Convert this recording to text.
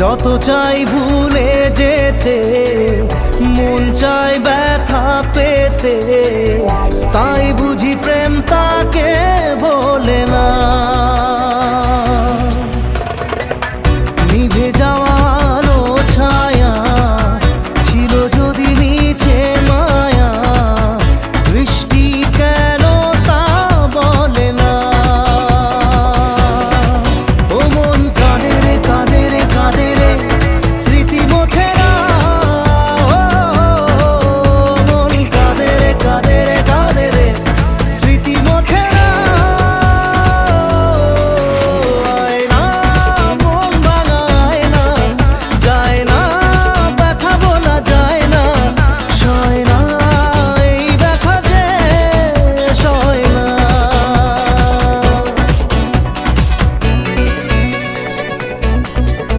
যত চাই ভুলে যেতে, মন চাই ব্যথা পেতে, তাই বুঝি প্রেম তাকে বলে না। নিভে যাওয়া